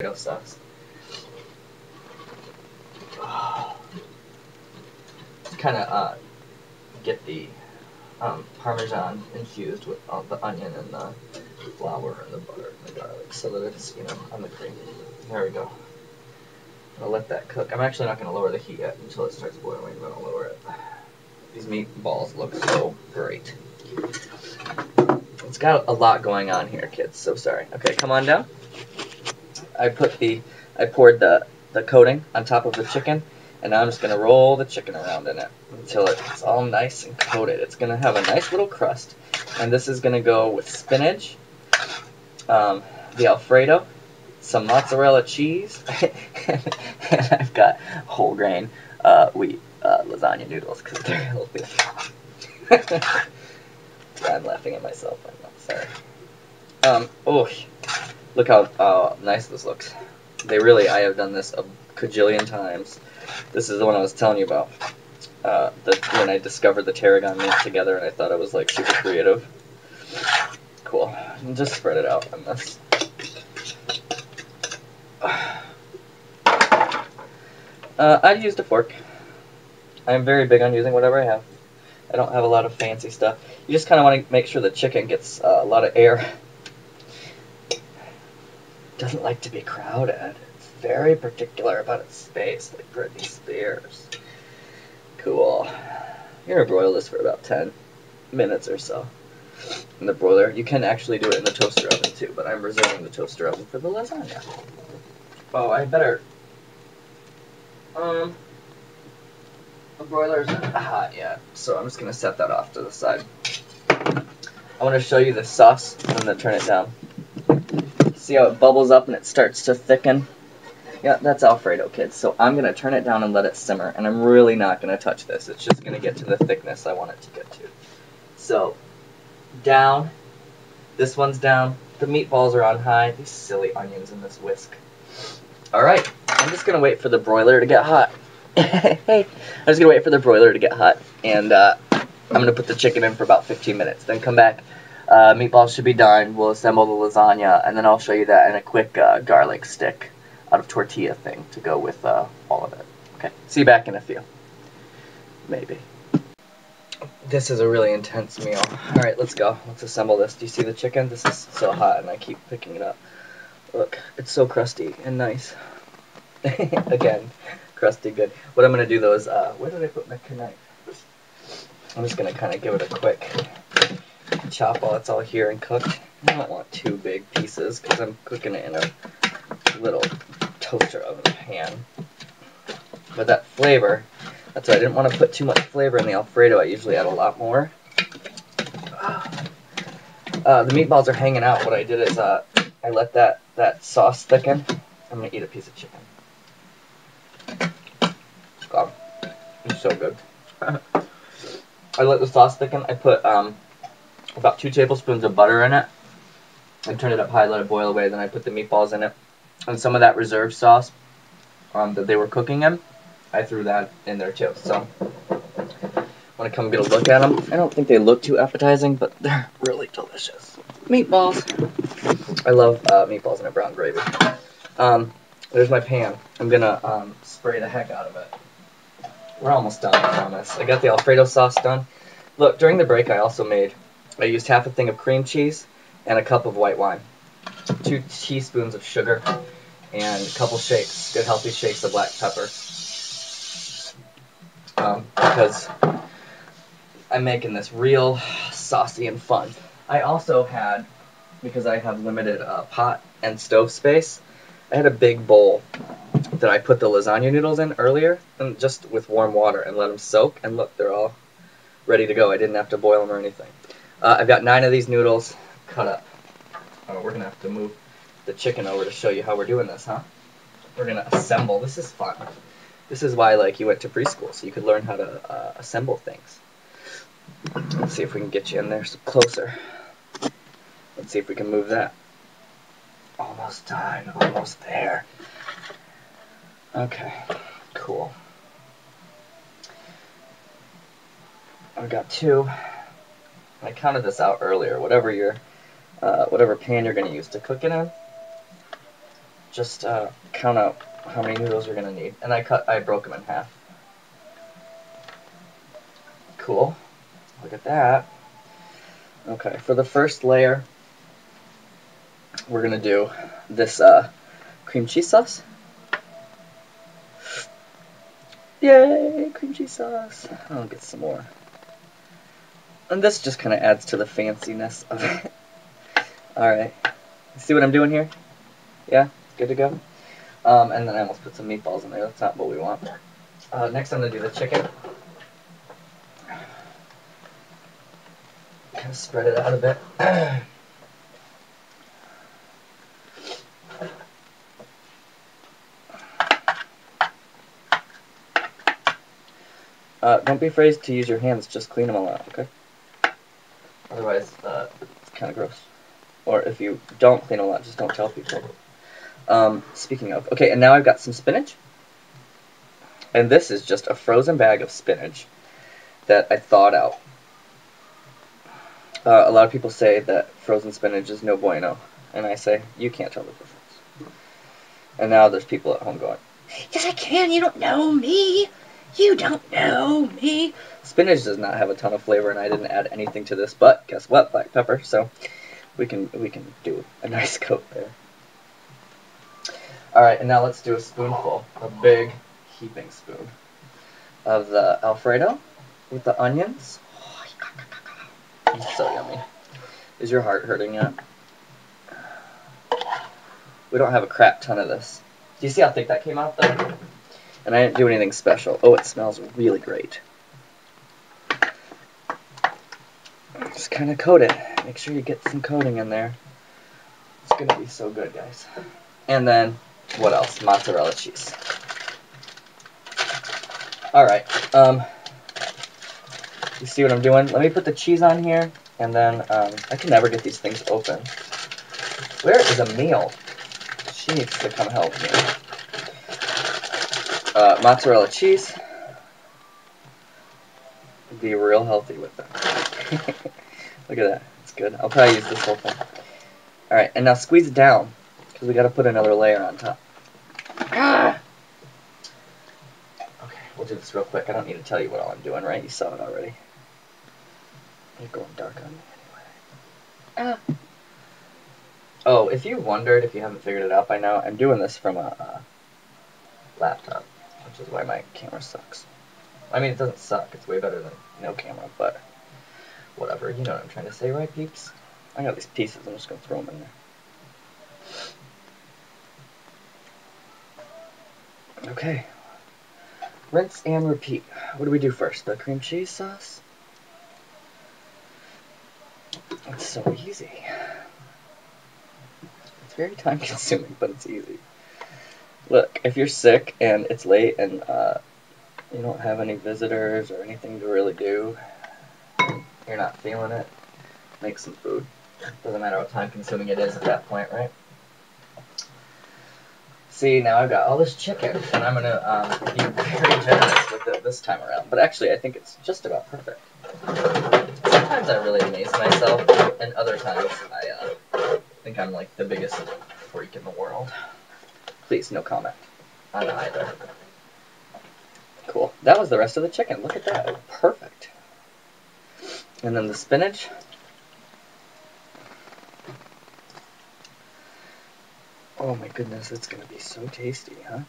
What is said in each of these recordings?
Alfredo sauce. Kind of get the Parmesan infused with all the onion and the flour and the butter and the garlic so that it's, on the cream. There we go. I'll let that cook. I'm actually not going to lower the heat yet until it starts boiling. I'm going to lower it. These meatballs look so great. It's got a lot going on here, kids. So sorry. Okay, come on down. I poured the coating on top of the chicken, and now I'm just going to roll the chicken around in it until it's all nice and coated. It's going to have a nice little crust, and this is going to go with spinach, the Alfredo, some mozzarella cheese, and I've got whole grain wheat lasagna noodles because they're healthy. I'm laughing at myself right now. Sorry. Oh, look how nice this looks. I have done this a cajillion times. This is the one I was telling you about. When I discovered the tarragon meat together, and I thought it was like super creative. Cool. And just spread it out on this. I used a fork. I'm very big on using whatever I have. I don't have a lot of fancy stuff. You just kind of want to make sure the chicken gets a lot of air. Doesn't like to be crowded. It's very particular about its space, like Britney Spears. Cool. You're going to broil this for about 10 minutes or so in the broiler. You can actually do it in the toaster oven too, but I'm reserving the toaster oven for the lasagna. Oh, I better... The broiler isn't hot yet, so I'm just going to set that off to the side. I want to show you the sauce. I'm going to turn it down. See how it bubbles up and it starts to thicken? Yeah, that's Alfredo, kids. So I'm going to turn it down and let it simmer, and I'm really not going to touch this. It's just going to get to the thickness I want it to get to. So, down. This one's down. The meatballs are on high. These silly onions in this whisk. Alright, I'm just going to wait for the broiler to get hot. Hey, I'm just going to wait for the broiler to get hot, and I'm going to put the chicken in for about 15 minutes. Then come back. Meatballs should be done. We'll assemble the lasagna, and then I'll show you that in a quick garlic stick out of tortilla thing to go with all of it. Okay, see you back in a few. Maybe. This is a really intense meal. Alright, let's go. Let's assemble this. Do you see the chicken? This is so hot, and I keep picking it up. Look, it's so crusty and nice. Again, crusty good. What I'm going to do, though, is, where did I put my knife? I'm just going to kind of give it a quick chop while it's all here and cooked. I don't want too big pieces because I'm cooking it in a little toaster oven pan. But that flavor, that's why I didn't want to put too much flavor in the Alfredo. I usually add a lot more. The meatballs are hanging out. What I did is I let that sauce thicken. I'm going to eat a piece of chicken. God, it's so good. I let the sauce thicken. I put about 2 tablespoons of butter in it. I turned it up high, let it boil away. Then I put the meatballs in it. And some of that reserve sauce that they were cooking in, I threw that in there too. So, want to come get a look at them? I don't think they look too appetizing, but they're really delicious. Meatballs. I love meatballs in a brown gravy. There's my pan. I'm going to spray the heck out of it. We're almost done, I promise. I got the Alfredo sauce done. Look, during the break I used half a thing of cream cheese and a cup of white wine. 2 teaspoons of sugar and a couple shakes, good healthy shakes of black pepper. Because I'm making this real saucy and fun. I also had, because I have limited pot and stove space, I had a big bowl that I put the lasagna noodles in earlier, and just with warm water, and let them soak, and look, they're all ready to go. I didn't have to boil them or anything. I've got 9 of these noodles cut up. Oh, we're going to have to move the chicken over to show you how we're doing this, huh? We're going to assemble. This is fun. This is why, like, you went to preschool, so you could learn how to assemble things. Let's see if we can get you in there closer. Let's see if we can move that. Almost done. Almost there. Okay, cool. I've got 2. I counted this out earlier. Whatever pan you're going to use to cook it in, just count out how many noodles you're gonna need. And I broke them in half. Cool. Look at that. Okay, for the first layer, we're gonna do this cream cheese sauce. Yay, cream cheese sauce. I'll get some more. And this just kind of adds to the fanciness of it. Alright. See what I'm doing here? Yeah? Good to go? And then I almost put some meatballs in there. That's not what we want. Next I'm going to do the chicken. Kind of spread it out a bit. Don't be afraid to use your hands, just clean them all out, okay? Otherwise, it's kind of gross. Or if you don't clean them out, just don't tell people. Speaking of, okay, and now I've got some spinach. And this is just a frozen bag of spinach that I thawed out. A lot of people say that frozen spinach is no bueno. And I say, you can't tell the difference. And now there's people at home going, yes, I can, you don't know me. You don't know me. Spinach does not have a ton of flavor, and I didn't add anything to this, but guess what? Black pepper, so we can do a nice coat there. Alright, and now let's do a spoonful, a big heaping spoon of the Alfredo with the onions. It's so yummy. Is your heart hurting yet? We don't have a crap ton of this. Do you see how thick that came out, though? And I didn't do anything special. Oh, it smells really great. Just kind of coat it. Make sure you get some coating in there. It's going to be so good, guys. And then, what else? Mozzarella cheese. Alright, you see what I'm doing? Let me put the cheese on here, and then, I can never get these things open. Where is Emil? She needs to come help me. Mozzarella cheese. Be real healthy with them. Look at that. It's good. I'll probably use this whole thing. Alright, and now squeeze it down, because we got to put another layer on top. Ah! Okay, we'll do this real quick. I don't need to tell you what all I'm doing, right? You saw it already. You're going dark on me anyway. Ah! Oh, if you wondered, if you haven't figured it out by now, I'm doing this from a laptop, which is why my camera sucks. I mean, it doesn't suck. It's way better than no camera, but whatever. You know what I'm trying to say, right, peeps? I got these pieces. I'm just going to throw them in there. Okay. Rinse and repeat. What do we do first? The cream cheese sauce? It's so easy. It's very time consuming, but it's easy. Look, if you're sick and it's late and you don't have any visitors or anything to really do, you're not feeling it, make some food. Doesn't matter how time consuming it is at that point, right? See, now I've got all this chicken, and I'm going to be very generous with it this time around. But actually, I think it's just about perfect. Sometimes I really amaze myself, and other times I think I'm like the biggest freak in the world. Please, no comment on either. Cool. That was the rest of the chicken. Look at that. Perfect. And then the spinach. Oh my goodness, it's going to be so tasty, huh?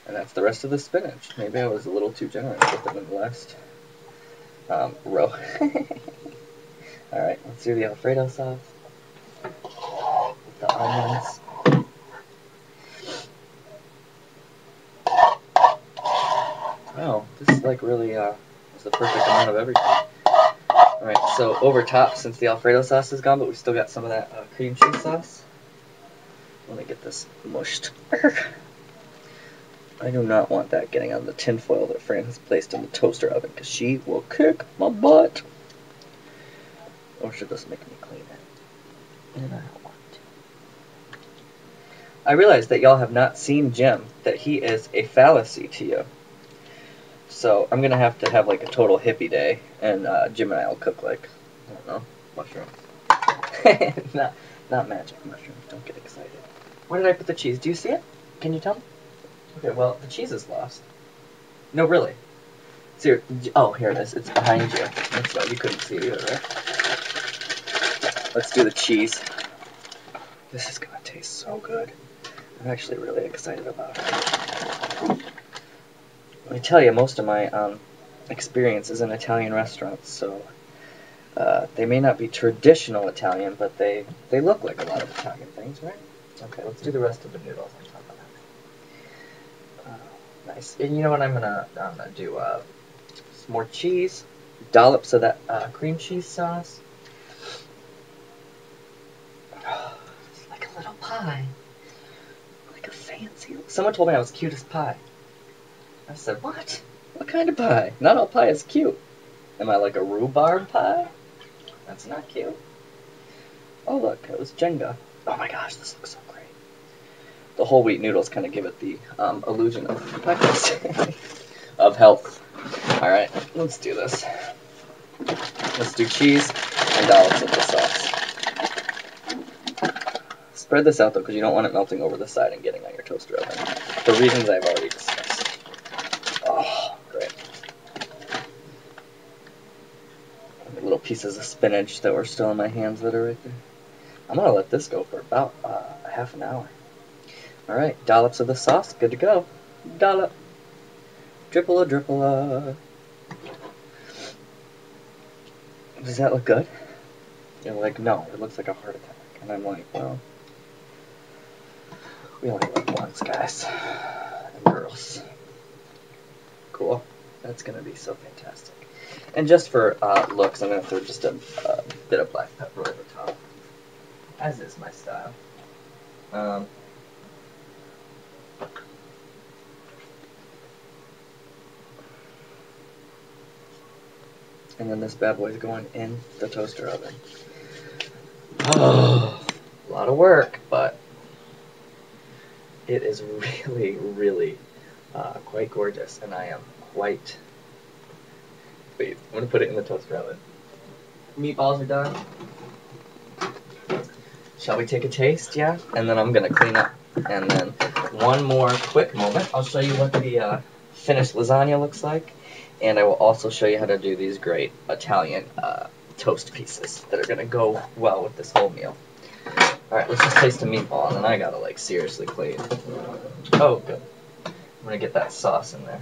And that's the rest of the spinach. Maybe I was a little too generous with it in the last row. Alright, let's do the Alfredo sauce. With the onions. Oh, this like really is the perfect amount of everything. Alright, so over top, since the Alfredo sauce is gone, but we still got some of that cream cheese sauce. Let me get this mushed. I do not want that getting on the tin foil that Fran has placed in the toaster oven, because she will kick my butt. Or she'll just make me clean it. And I don't want to. I realize that y'all have not seen Jim, that he is a fallacy to you. So I'm going to have like a total hippie day, and Jim and I will cook like, I don't know, mushrooms. not magic mushrooms, don't get excited. Where did I put the cheese? Do you see it? Can you tell me? Okay, well, the cheese is lost. No, really. It's here. Oh, here it is. It's behind you. That's why you couldn't see it either, right? Let's do the cheese. This is gonna taste so good. I'm actually really excited about it. Let me tell you, most of my experience is in Italian restaurants, so they may not be traditional Italian, but they look like a lot of Italian things, right? Okay, let's do the rest of the noodles on top of that. Nice. And you know what I'm gonna do? Some more cheese, dollops of that cream cheese sauce. It's like a little pie, like a fancy. Someone told me I was cute as pie. I said, what? What kind of pie? Not all pie is cute. Am I like a rhubarb pie? That's not cute. Oh look, it was Jenga. Oh my gosh, this looks so great. The whole wheat noodles kind of give it the illusion of breakfast, of health. Alright, let's do this. Let's do cheese and dollops of the sauce. Spread this out though, because you don't want it melting over the side and getting on your toaster oven. For reasons I've already discussed. Oh, great. Little pieces of spinach that were still in my hands that are right there. I'm going to let this go for about half an hour. Alright, dollops of the sauce, good to go. Dollop. Dripple-a, dripple-a. Does that look good? You're like, no, it looks like a heart attack. And I'm like, well, we only live once, guys. And girls. Cool. That's going to be so fantastic. And just for looks, I'm going to throw just a bit of black pepper over top. As is my style. And then this bad boy is going in the toaster oven. Oh, a lot of work, but it is really, really quite gorgeous, and I am quite pleased. I'm going to put it in the toaster oven. Meatballs are done. Shall we take a taste? Yeah? And then I'm going to clean up. And then one more quick moment. I'll show you what the finished lasagna looks like. And I will also show you how to do these great Italian toast pieces that are going to go well with this whole meal. Alright, let's just taste the meatball, and then I gotta, like, seriously clean. Oh, good. I'm gonna get that sauce in there.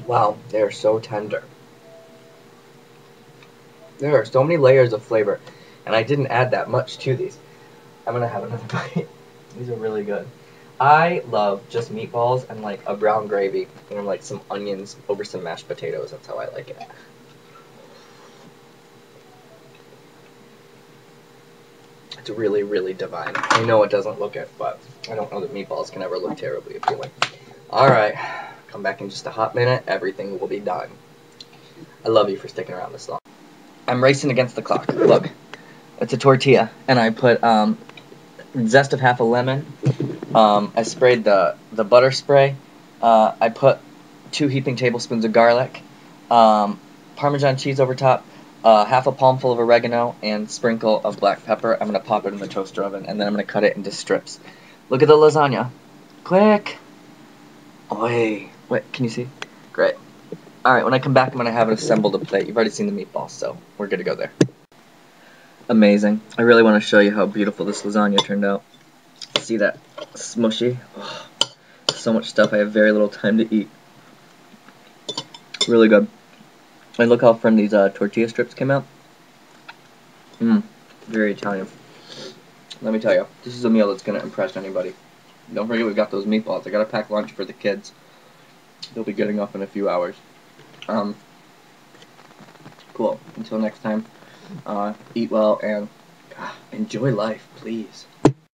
Wow, they are so tender. There are so many layers of flavor, and I didn't add that much to these. I'm gonna have another bite. These are really good. I love just meatballs and like a brown gravy and like some onions over some mashed potatoes. That's how I like it. It's really, really divine. I know it doesn't look it, but I don't know that meatballs can ever look terribly appealing. Alright, come back in just a hot minute. Everything will be done. I love you for sticking around this long. I'm racing against the clock. Look, it's a tortilla, and I put zest of half a lemon. I sprayed the butter spray. I put 2 heaping tablespoons of garlic, Parmesan cheese over top, half a palmful of oregano, and sprinkle of black pepper. I'm going to pop it in the toaster oven, and then I'm going to cut it into strips. Look at the lasagna. Quick! Oi. Wait, can you see? Great. Alright, when I come back, I'm going to have it assembled a plate. You've already seen the meatballs, so we're good to go there. Amazing. I really want to show you how beautiful this lasagna turned out. See that smushy? Oh, so much stuff. I have very little time to eat. Really good. And look how firm these tortilla strips came out. Very Italian. Let me tell you, this is a meal that's going to impress anybody. Don't forget we've got those meatballs. I got to pack lunch for the kids. They'll be getting up in a few hours. Cool. Until next time, eat well and enjoy life, please.